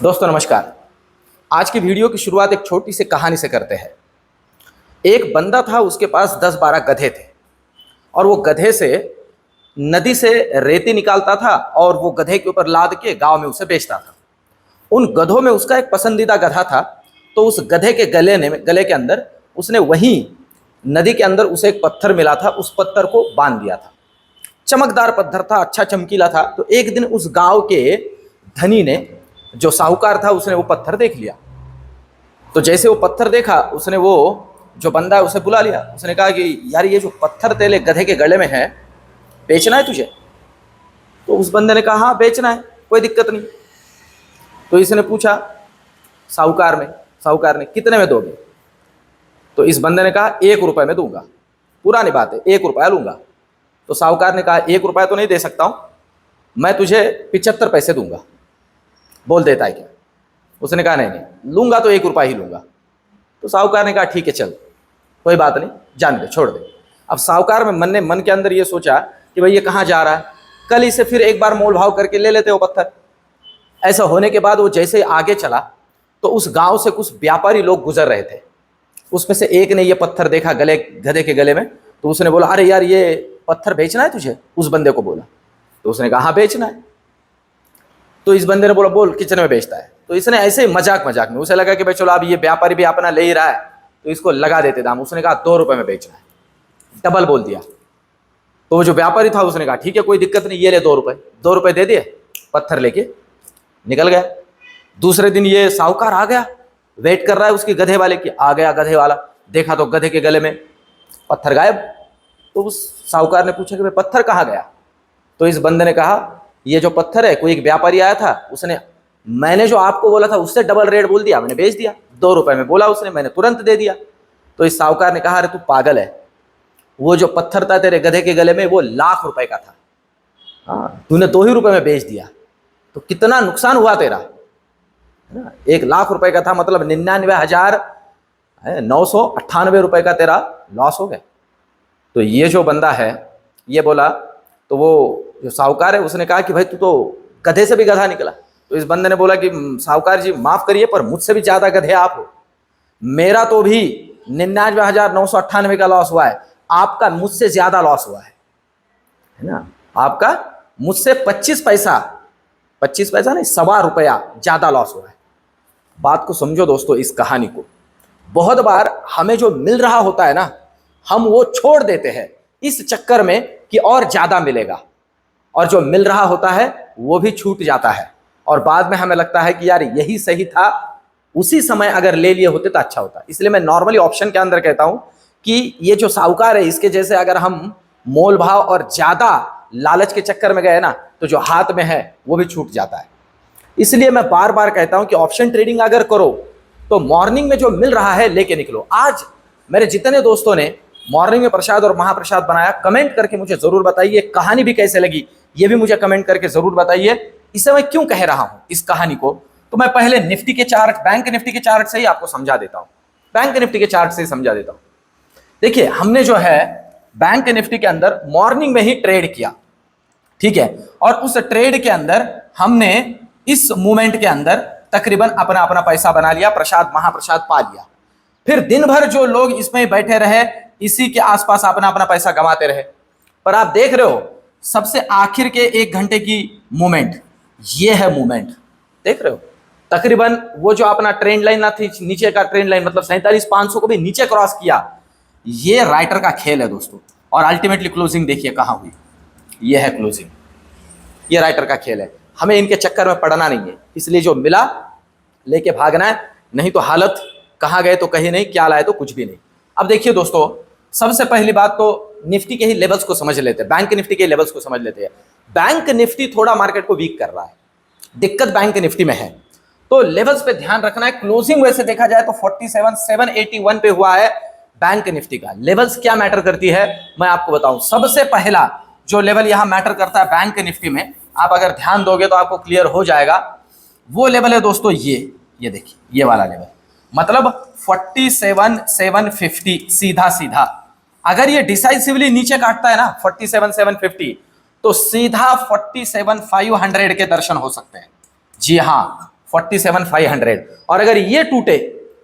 दोस्तों नमस्कार। आज की वीडियो की शुरुआत एक छोटी सी कहानी से करते हैं। एक बंदा था, उसके पास 10-12 गधे थे और वो गधे से नदी से रेती निकालता था और वो गधे के ऊपर लाद के गांव में उसे बेचता था। उन गधों में उसका एक पसंदीदा गधा था, तो उस गधे के गले के अंदर उसने वहीं नदी के अंदर उसे एक पत्थर मिला था, उस पत्थर को बांध दिया था। चमकदार पत्थर था, अच्छा चमकीला था। तो एक दिन उस गांव के धनी ने, जो साहूकार था, उसने वो पत्थर देख लिया। तो जैसे वो पत्थर देखा, उसने वो जो बंदा है उसे बुला लिया। उसने कहा कि यार, ये जो पत्थर तेरे गधे के गले में है, बेचना है तुझे? तो उस बंदे ने कहा हाँ बेचना है, कोई दिक्कत नहीं। तो इसने पूछा साहूकार ने कितने में दोगे? तो इस बंदे ने कहा 1 रुपये में दूंगा। पुरानी बात है, 1 रुपया लूंगा। तो साहूकार ने कहा 1 रुपया तो नहीं दे सकता हूं, मैं तुझे 75 पैसे दूंगा, बोल देता है क्या? उसने कहा नहीं नहीं, लूंगा तो 1 रुपया ही लूंगा। तो साहूकार ने कहा ठीक है चल, कोई बात नहीं, जान दे, छोड़ दे। अब साहूकार में मन के अंदर ये सोचा कि भाई ये कहाँ जा रहा है, कल इसे फिर एक बार मोल भाव करके ले लेते वो पत्थर। ऐसा होने के बाद वो जैसे आगे चला तो उस गांव से कुछ व्यापारी लोग गुजर रहे थे। उसमें से एक ने ये पत्थर देखा गधे के गले में, तो उसने बोला अरे यार, ये पत्थर बेचना है तुझे? उस बंदे को बोला। तो उसने कहा हाँ बेचना है। तो इस बंदे ने बोला बोल कितने में बेचता है? तो इसने ऐसे ही मजाक में, उसे लगा कि भाई चलो अब ये व्यापारी भी अपना ले ही रहा है तो इसको लगा देते दाम। उसने कहा 2 रुपये में बेचना है, डबल बोल दिया। तो वो जो व्यापारी था उसने कहा ठीक है कोई दिक्कत नहीं, ये ले 2 रुपये। 2 रुपये दे दिए, पत्थर लेके निकल गया। दूसरे दिन ये साहूकार आ गया, वेट कर रहा है उसकी गधे वाले की। आ गया गधे वाला, देखा तो गधे के गले में पत्थर गायब। तो उस साहूकार ने पूछा कि भाई पत्थर कहाँ गया? तो इस बंदे ने कहा ये जो पत्थर है, कोई एक व्यापारी आया था, उसने मैंने जो आपको बोला था उससे डबल रेट बोल दिया, मैंने बेच दिया। 2 रुपये में बोला उसने, मैंने तुरंत दे दिया। तो इस साहूकार ने कहा अरे तू पागल है, वो जो पत्थर था तेरे गधे के गले में वो लाख रुपए का था, हाँ तूने 2 ही रुपये में बेच दिया, तो कितना नुकसान हुआ तेरा, है ना? 1 लाख रुपए का था, मतलब 99,998 रुपए का तेरा लॉस हो गया। तो ये जो बंदा है ये बोला, तो वो जो साहूकार है उसने कहा कि भाई तू तो गधे से भी गधा निकला। तो इस बंदे ने बोला कि साहूकार जी माफ करिए, पर मुझसे भी ज्यादा गधे आप हो। मेरा तो भी 99,998 का लॉस हुआ है, आपका मुझसे ज्यादा लॉस हुआ है ना? आपका मुझसे 25 पैसा नहीं, 1.25 रुपया ज्यादा लॉस हुआ है। बात को समझो दोस्तों, इस कहानी को। बहुत बार हमें जो मिल रहा होता है ना, हम वो छोड़ देते हैं इस चक्कर में कि और ज्यादा मिलेगा, और जो मिल रहा होता है वो भी छूट जाता है और बाद में हमें लगता है कि यार यही सही था, उसी समय अगर ले लिए होते तो अच्छा होता। इसलिए मैं नॉर्मली ऑप्शन के अंदर कहता हूं कि ये जो साहूकार है, इसके जैसे अगर हम मोल भाव और ज्यादा लालच के चक्कर में गए ना, तो जो हाथ में है वो भी छूट जाता है। इसलिए मैं बार बार कहता हूं कि ऑप्शन ट्रेडिंग अगर करो तो मॉर्निंग में जो मिल रहा है लेके निकलो। आज मेरे जितने दोस्तों ने मॉर्निंग में प्रसाद और महाप्रसाद बनाया, कमेंट करके मुझे जरूर बताइए। कहानी भी कैसे लगी ये भी मुझे कमेंट करके जरूर बताइए। इसे मैं क्यों कह रहा हूं इस कहानी को, तो मैं पहले निफ्टी के चार्ट, बैंक निफ्टी के चार्ट से ही आपको समझा देता हूं। बैंक निफ्टी के चार्ट से ही समझा देता हूं। देखिए, हमने जो है बैंक निफ्टी के अंदर मॉर्निंग में ही ट्रेड किया, ठीक है, और उस ट्रेड के अंदर हमने इस मूवमेंट के अंदर तकरीबन अपना अपना पैसा बना लिया, प्रसाद महाप्रसाद पा लिया। फिर दिन भर जो लोग इसमें बैठे रहे, इसी के आसपास अपना अपना पैसा गंवाते रहे। पर आप देख रहे हो सबसे आखिर के 1 घंटे की मूवमेंट, ये है मूवमेंट, देख रहे हो? तकरीबन वो जो अपना ट्रेंड लाइन ना थी, नीचे का ट्रेंड लाइन, मतलब 47,500 को भी नीचे क्रॉस किया। ये राइटर का खेल है दोस्तों। और अल्टीमेटली क्लोजिंग देखिए कहां हुई, ये है क्लोजिंग। ये राइटर का खेल है, हमें इनके चक्कर में पड़ना नहीं है। इसलिए जो मिला लेके भागना है, नहीं तो हालत कहां गए तो कहीं नहीं, क्या लाए तो कुछ भी नहीं। अब देखिए दोस्तों, सबसे पहली बात तो निफ्टी के ही लेवल्स को समझ लेते हैं, बैंक निफ्टी के लेवल्स को समझ लेते हैं। बैंक निफ्टी थोड़ा मार्केट को वीक कर रहा है, दिक्कत बैंक निफ्टी में है, तो लेवल्स पे ध्यान रखना है। क्लोजिंग वैसे देखा जाए तो 47,781 पे हुआ है बैंक निफ्टी का। लेवल्स क्या मैटर करती है मैं आपको बताऊं। सबसे पहला जो लेवल यहां मैटर करता है बैंक निफ्टी में, आप अगर ध्यान दोगे तो आपको क्लियर हो जाएगा। वो लेवल है दोस्तों ये देखिए, ये वाला लेवल, मतलब 47,750। सीधा सीधा अगर ये डिसाइसिवली नीचे काटता है ना 47,750, तो सीधा 47,500 के दर्शन हो सकते हैं। जी हाँ, 47,500। और अगर ये टूटे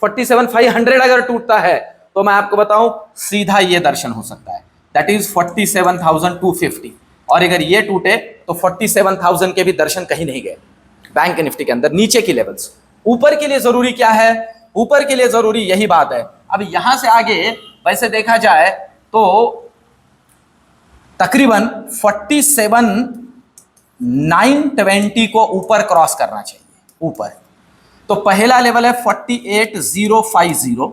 47,500 अगर टूटता है तो मैं आपको बताऊं सीधा ये दर्शन हो सकता है, दैट इज 47,250। और अगर ये टूटे तो 47,000 के भी दर्शन कहीं नहीं गए बैंक निफ्टी के अंदर। नीचे की लेवल्स, ऊपर के लिए जरूरी क्या है, ऊपर के लिए जरूरी यही बात है। अब यहां से आगे वैसे देखा जाए तो तकरीबन 47,920 को ऊपर क्रॉस करना चाहिए ऊपर। तो पहला लेवल है 48,050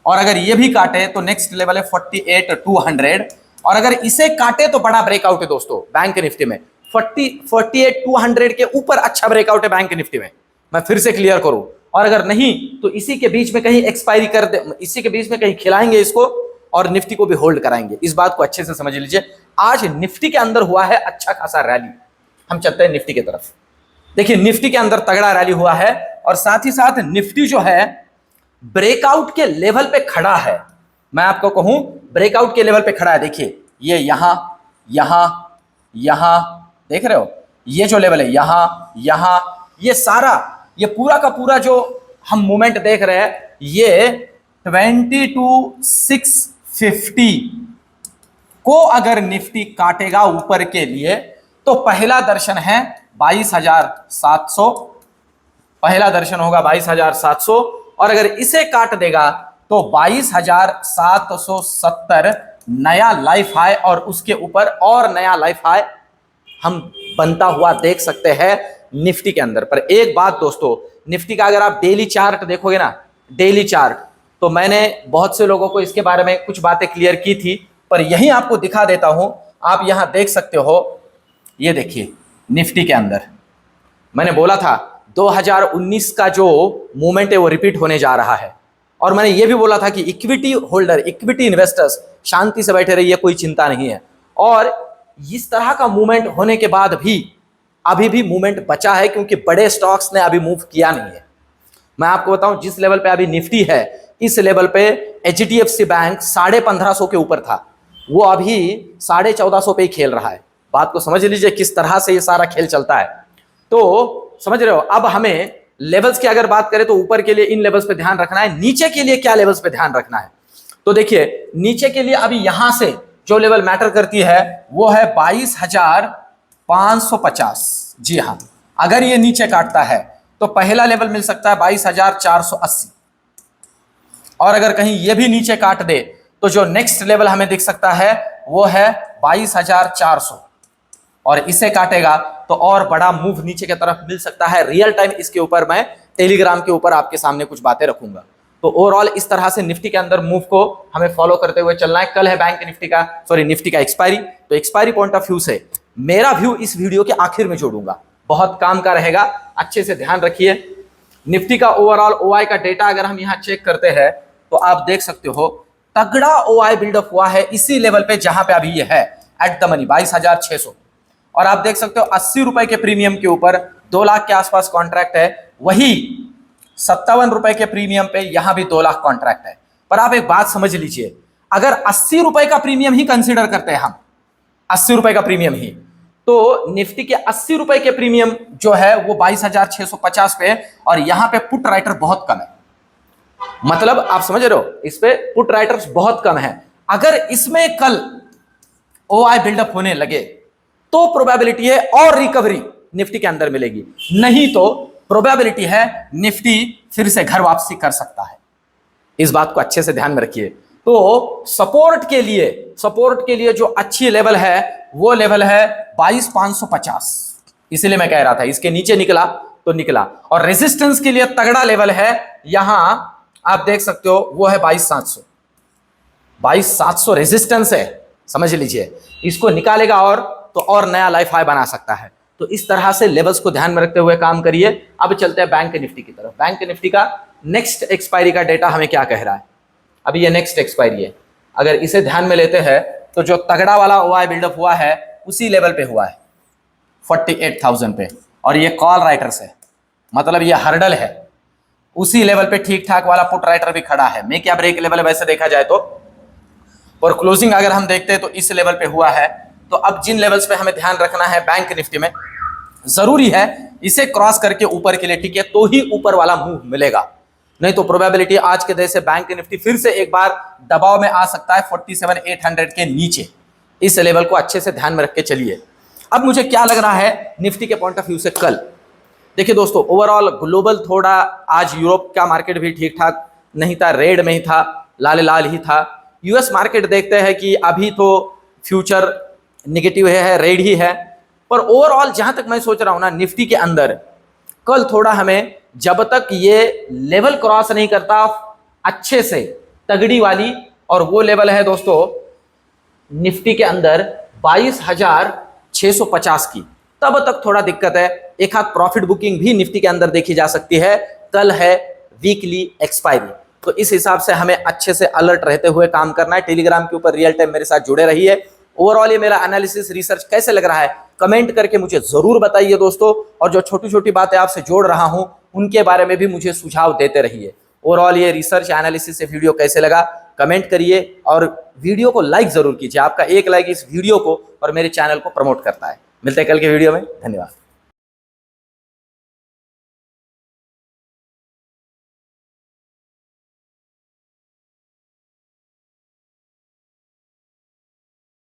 और अगर ये भी काटे तो नेक्स्ट लेवल है 48,200 और अगर इसे काटे तो बड़ा ब्रेकआउट है दोस्तों बैंक निफ्टी में। 48,200 के ऊपर अच्छा ब्रेकआउट है बैंक निफ्टी में, मैं फिर से क्लियर करूं। और अगर नहीं तो इसी के बीच में कहीं एक्सपायरी कर दे, इसी के बीच में कहीं खिलाएंगे इसको और निफ्टी को भी होल्ड कराएंगे। इस बात को अच्छे से समझ लीजिए। आज निफ्टी के अंदर हुआ है अच्छा खासा रैली। हम चलते हैं निफ्टी की तरफ। देखिए निफ्टी के अंदर तगड़ा रैली हुआ है और साथ ही साथ निफ्टी जो है ब्रेकआउट के लेवल पे खड़ा है। मैं आपको कहूं ब्रेकआउट के लेवल पे खड़ा है। देखिए ये यहां यहां यहां देख रहे हो, ये जो लेवल है यहां यहां, ये सारा ये पूरा का पूरा जो हम मूवमेंट देख रहे हैं ये 22,650 को अगर निफ्टी काटेगा ऊपर के लिए तो पहला दर्शन है 22,700, पहला दर्शन होगा 22,700 और अगर इसे काट देगा तो 22,770 नया लाइफ हाई और उसके ऊपर और नया लाइफ हाई हम बनता हुआ देख सकते हैं निफ्टी के अंदर। पर एक बात दोस्तों, निफ्टी का अगर आप डेली चार्ट देखोगे ना, डेली चार्ट, तो मैंने बहुत से लोगों को इसके बारे में कुछ बातें क्लियर की थी पर यहीं आपको दिखा देता हूं। आप यहां देख सकते हो, ये देखिए निफ्टी के अंदर मैंने बोला था 2019 का जो मूवमेंट है वो रिपीट होने जा रहा है और मैंने ये भी बोला था कि इक्विटी होल्डर, इक्विटी इन्वेस्टर्स शांति से बैठे रहिए, कोई चिंता नहीं है। और इस तरह का मूवमेंट होने के बाद भी अभी भी मूवमेंट बचा है क्योंकि बड़े स्टॉक्स ने अभी मूव किया नहीं है। मैं आपको बताऊं जिस लेवल पे अभी निफ्टी है इस लेवल पे HDFC बैंक 1550 के ऊपर था, वो अभी 1450 पे ही खेल रहा है। बात को समझ लीजिए किस तरह से ये सारा खेल चलता है। तो समझ रहे हो। अब हमें लेवल्स की अगर बात करें तो ऊपर के लिए इन लेवल्स पे ध्यान रखना है, नीचे के लिए क्या लेवल्स पे ध्यान रखना है। तो देखिए नीचे के लिए अभी यहां से जो लेवल मैटर करती है वो है 22,550। जी हां, अगर ये नीचे काटता है तो पहला लेवल मिल सकता है 22,480 और अगर कहीं ये भी नीचे काट दे तो जो नेक्स्ट लेवल हमें दिख सकता है वो है 22,400 और इसे काटेगा तो और बड़ा मूव नीचे की तरफ मिल सकता है। रियल टाइम इसके ऊपर मैं टेलीग्राम के ऊपर आपके सामने कुछ बातें रखूंगा। तो ओवरऑल इस तरह से निफ्टी के अंदर मूव को हमें फॉलो करते हुए चलना है। कल है बैंक निफ्टी का निफ्टी का एक्सपायरी, तो एक्सपायरी पॉइंट ऑफ व्यू से मेरा व्यू इस वीडियो के आखिर में जोड़ूंगा, बहुत काम का रहेगा, अच्छे से ध्यान रखिए। निफ्टी का ओवरऑल OI का डेटा अगर हम यहां चेक करते हैं तो आप देख सकते हो तगड़ा OI बिल्डअप हुआ है इसी लेवल पे जहां पे अभी ये है एट द मनी 22,600 और आप देख सकते हो 80 रुपए के प्रीमियम के ऊपर 2 लाख के आसपास कॉन्ट्रैक्ट है, वही 57 रुपए के प्रीमियम पे यहां भी 2 लाख कॉन्ट्रैक्ट है। पर आप एक बात समझ लीजिए, अगर 80 रुपए का प्रीमियम ही कंसीडर करते हैं हम, 80 रुपए का प्रीमियम ही, तो निफ्टी के 80 रुपए के प्रीमियम जो है वो 22,650 पे और यहां पे पुट राइटर बहुत कम है। मतलब आप समझ रहे हो, इस पे पुट राइटर्स बहुत कम है। अगर इसमें कल OI बिल्डअप होने लगे तो प्रोबेबिलिटी है और रिकवरी निफ्टी के अंदर मिलेगी, नहीं तो प्रोबेबिलिटी है निफ्टी फिर से घर वापसी कर सकता है। इस बात को अच्छे से ध्यान में रखिए। तो सपोर्ट के लिए जो अच्छी लेवल है वो लेवल है 22,550, इसलिए मैं कह रहा था इसके नीचे निकला तो निकला। और रेजिस्टेंस के लिए तगड़ा लेवल है, यहां आप देख सकते हो वो है 22,700, 22,700 रेजिस्टेंस है, समझ लीजिए। इसको निकालेगा और तो और नया लाइफ हाई बना सकता है। तो इस तरह से लेवल्स को ध्यान में रखते हुए काम करिए। अब चलते हैं बैंक निफ्टी की तरफ। बैंक निफ्टी का नेक्स्ट एक्सपायरी का डेटा हमें क्या कह रहा है। अभी ये नेक्स्ट एक्सपायरी है, अगर इसे ध्यान में लेते हैं तो जो तगड़ा वाला OI बिल्डअप हुआ है उसी लेवल पे हुआ है 48,000 पे और ये कॉल राइटर्स है, मतलब ये हर्डल है। उसी लेवल पे ठीक ठाक वाला पुट राइटर भी खड़ा है। मेक या ब्रेक लेवल है वैसे देखा जाए तो, और क्लोजिंग अगर हम देखते हैं तो इस लेवल पे हुआ है। तो अब जिन लेवल्स पे हमें ध्यान रखना है बैंक निफ्टी में, जरूरी है इसे क्रॉस करके ऊपर के लिए टिके तो ही ऊपर वाला मूव मिलेगा, नहीं तो प्रोबेबिलिटी आज के दिन से बैंक निफ्टी फिर से एक बार दबाव में आ सकता है 47,800 के नीचे। इस लेवल को अच्छे से ध्यान में रख के चलिए। अब मुझे क्या लग रहा है निफ्टी के पॉइंट ऑफ व्यू से कल, देखिए दोस्तों, ओवरऑल ग्लोबल थोड़ा आज यूरोप का मार्केट भी ठीक ठाक नहीं था, रेड में ही था, लाल लाल ही था। यूएस मार्केट देखते हैं कि अभी तो फ्यूचर निगेटिव है, रेड ही है, पर ओवरऑल जहां तक मैं सोच रहा हूं ना, निफ्टी के अंदर कल थोड़ा हमें, जब तक ये लेवल क्रॉस नहीं करता अच्छे से तगड़ी वाली, और वो लेवल है दोस्तों निफ्टी के अंदर 22,650 की, तब तक थोड़ा दिक्कत है। एक हाथ प्रॉफिट बुकिंग भी निफ्टी के अंदर देखी जा सकती है। कल है वीकली एक्सपायरी, तो इस हिसाब से हमें अच्छे से अलर्ट रहते हुए काम करना है। टेलीग्राम के ऊपर रियल टाइम मेरे साथ जुड़े रहिए। ओवरऑल ये मेरा एनालिसिस रिसर्च कैसे लग रहा है कमेंट करके मुझे जरूर बताइए दोस्तों, और जो छोटी छोटी बातें आपसे जोड़ रहा हूं उनके बारे में भी मुझे सुझाव देते रहिए। ओवरऑल ये रिसर्च एनालिसिस से वीडियो कैसे लगा कमेंट करिए, और वीडियो को लाइक जरूर कीजिए। आपका एक लाइक इस वीडियो को और मेरे चैनल को प्रमोट करता है। मिलते हैं कल के वीडियो में, धन्यवाद।